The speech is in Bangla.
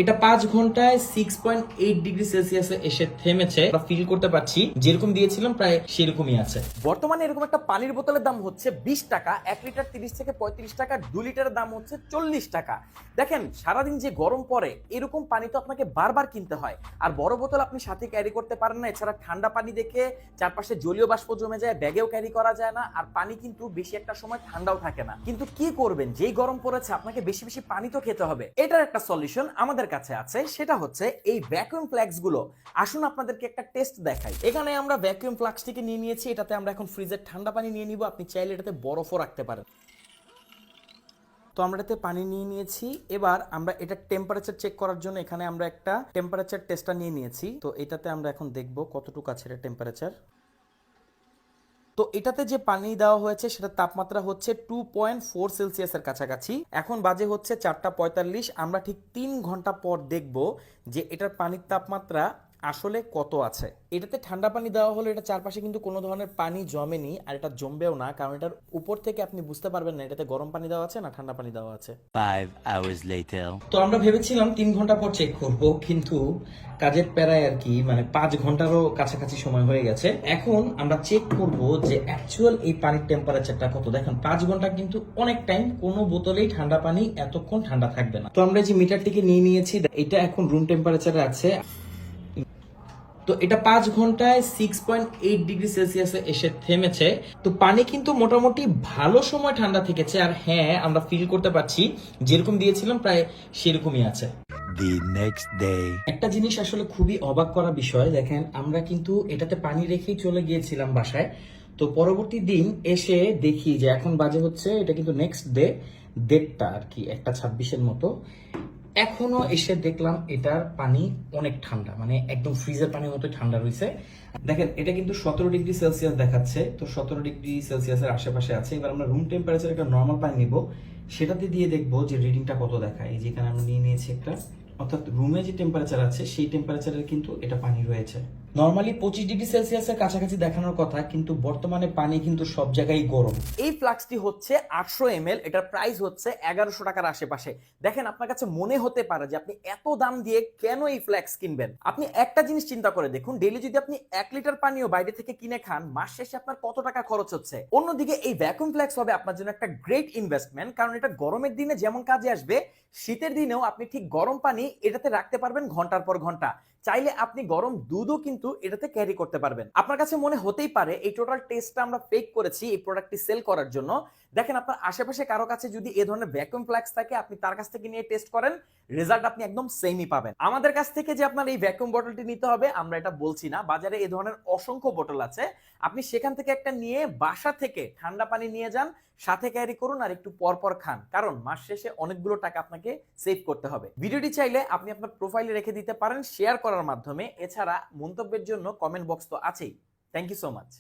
এটা 5 ঘন্টায় 6.8 ডিগ্রি সেলসিয়াসে এসে থেমেছে। আমরা ফিল করতে পারছি যেরকম দিয়েছিলাম প্রায় সেরকমই আছে। বর্তমানে এরকম একটা পানির বোতলের দাম হচ্ছে 20 টাকা, 1 লিটার 30 থেকে 35 টাকা, 2 লিটারের দাম হচ্ছে 40 টাকা। দেখেন সারাদিন যে গরম পড়ে, এরকম পানি তো আপনাকে বারবার কিনতে হয়। আর বড় বোতল আপনি সাথে ক্যারি করতে পারেন না। এছাড়া ঠান্ডা পানি দেখে চারপাশে জলীয় বাষ্প জমে যায়, ব্যাগেও ক্যারি করা যায় না। আর পানি কিন্তু বেশি একটা সময় ঠান্ডাও থাকে না। কিন্তু কি করবেন, যেই গরম পড়েছে আপনাকে বেশি বেশি পানি তো খেতে হবে। এটার একটা সলিউশন আমাদের কাছে আছে, সেটা হচ্ছে এই ভ্যাকুয়াম ফ্ল্যাক্স গুলো। আসুন আপনাদেরকে একটা টেস্ট দেখাই। এখানে আমরা ভ্যাকুয়াম ফ্লাক্সটিকে নিয়ে নিয়েছি। এটাতে আমরা এখন ফ্রিজের ঠান্ডা পানি নিয়ে নিব। আপনি চাইলে এটাতে বরফও রাখতে পারেন। তো আমরা এটাতে পানি নিয়ে নিয়েছি। এবার আমরা এটা টেম্পারেচার চেক করার জন্য এখানে আমরা একটা টেম্পারেচার টেস্টার নিয়ে নিয়েছি। তো এটাতে আমরা এখন দেখব কতটুকু আছে এটা টেম্পারেচার। তো এটাতে যে পানি দেওয়া হয়েছে সেটা তাপমাত্রা হচ্ছে 2.4 সেলসিয়াসের কাছাকাছি। এখন বাজে হচ্ছে 4:45। আমরা ঠিক 3 ঘন্টা পর দেখব যে এটার পানির তাপমাত্রা আসলে কত আছে। এটাতে ঠান্ডা পানি দেওয়া হলে এটা চারপাশে কিন্তু কোনো ধরনের পানি জমেনি, আর এটা জমবেও না, কারণ এটার উপর থেকে আপনি বুঝতে পারবেন না এটাতে গরম পানি দেওয়া আছে না ঠান্ডা পানি দেওয়া আছে। 5 hours later. তো আমরা ভেবেছিলাম 3 ঘন্টা পর চেক করব, কিন্তু কাজের প্যারায় আর কি মানে 5 ঘন্টারও কাছাকাছি সময় হয়ে গেছে। এখন আমরা চেক করব যে অ্যাকচুয়াল এই পানির টেম্পারেচারটা কত। দেখেন 5 ঘন্টা কিন্তু অনেক টাইম, কোনো বোতলেই ঠান্ডা পানি এতক্ষণ ঠান্ডা থাকবে না। তো আমরা যে মিটারটিকে নিয়ে নিয়েছি, এটা এখন রুম টেম্পারেচারে আছে। তো এটা 5 ঘন্টায় 6.8 ডিগ্রি সেলসিয়াসে এসে থেমেছে। তো পানি কিন্তু মোটামুটি ভালো সময় ঠান্ডা থেকেছে। আর হ্যাঁ, আমরা ফিল করতে পারছি যেরকম দিয়েছিলাম প্রায় সেরকমই আছে। The next day. একটা জিনিস আসলে খুবই অবাক করা বিষয়, দেখেন আমরা কিন্তু এটাতে পানি রেখেই চলে গিয়েছিলাম বাসায়। তো পরবর্তী দিন এসে দেখি যে এখন বাজে হচ্ছে, এটা কিন্তু নেক্সট ডে 1:30 আর কি 1:26-এর মতো। এখনো এসে দেখলাম এটার পানি অনেক ঠান্ডা, মানে একদম ফ্রিজের পানির মতো ঠান্ডা রয়েছে। দেখেন এটা কিন্তু 17 ডিগ্রি সেলসিয়াস দেখাচ্ছে। তো 17 ডিগ্রি সেলসিয়াসের আশেপাশে আছে। এবার আমরা রুম টেম্পারেচার একটা নর্মাল পানি নিব, সেটাতে দিয়ে দেখবো যে রিডিংটা কত দেখায়। এই যেখানে আমরা নিয়ে নিয়েছি একটা, অর্থাৎ রুমে যে টেম্পারেচার আছে সেই টেম্পারেচারের কিন্তু এটা পানি রয়েছে। নর্মালি 25 ডিগ্রি সেলসিয়াসের কাছাকাছি দেখানোর কথা, কিন্তু বর্তমানে পানি কিন্তু সব জায়গায় গরম। এই ফ্লাক্সটি হচ্ছে 800 ml, এটার প্রাইস হচ্ছে 1100 টাকার আশেপাশে। দেখেন আপনার কাছে মনে হতে পারে যে আপনি এত দাম দিয়ে কেন এই ফ্লাক্স কিনবেন। আপনি একটা জিনিস চিন্তা করে দেখুন, ডেইলি যদি আপনি 1 লিটার পানিও বাইরে থেকে কিনে খান, মাস শেষে আপনার কত টাকা খরচ হচ্ছে। অন্যদিকে এই ভ্যাকুয়াম ফ্লাক্স হবে আপনার জন্য একটা গ্রেট ইনভেস্টমেন্ট, কারণ এটা গরমের দিনে যেমন কাজে আসবে, শীতের দিনেও আপনি ঠিক গরম পানি এটাতে রাখতে পারবেন ঘন্টার পর ঘন্টা। চাইলে আপনি গরম দুধও কিন্তু এটাতে ক্যারি করতে পারবেন। আপনার কাছে মনে হতেই পারে এই টোটাল টেস্টটা আমরা ফেক করেছি এই প্রোডাক্টটি সেল করার জন্য। দেখেন আপনার আশেপাশে কারো কাছে যদি এই ধরনের ভ্যাকুয়াম ফ্লাক্স থাকে, আপনি তার কাছ থেকে নিয়ে টেস্ট করেন, রেজাল্ট আপনি একদম সেমই পাবেন। আমাদের কাছ থেকে যে আপনার এই ভ্যাকুয়াম বটলটি নিতে হবে আমরা এটা বলছি না, বাজারে এই ধরনের অসংখ্য বোতল আছে। আপনি সেখান থেকে একটা নিয়ে বাসা থেকে ঠান্ডা পানি নিয়ে যান, সাথে ক্যারি করুন, আর একটু পর পর খান, কারণ মাস শেষে অনেকগুলো টাকা আপনাকে সেভ করতে হবে। ভিডিওটি চাইলে আপনি আপনার প্রোফাইলে রেখে দিতে পারেন শেয়ার করার মাধ্যমে। এছাড়া মন্তব্যের জন্য কমেন্ট বক্স তো আছেই। Thank you so much.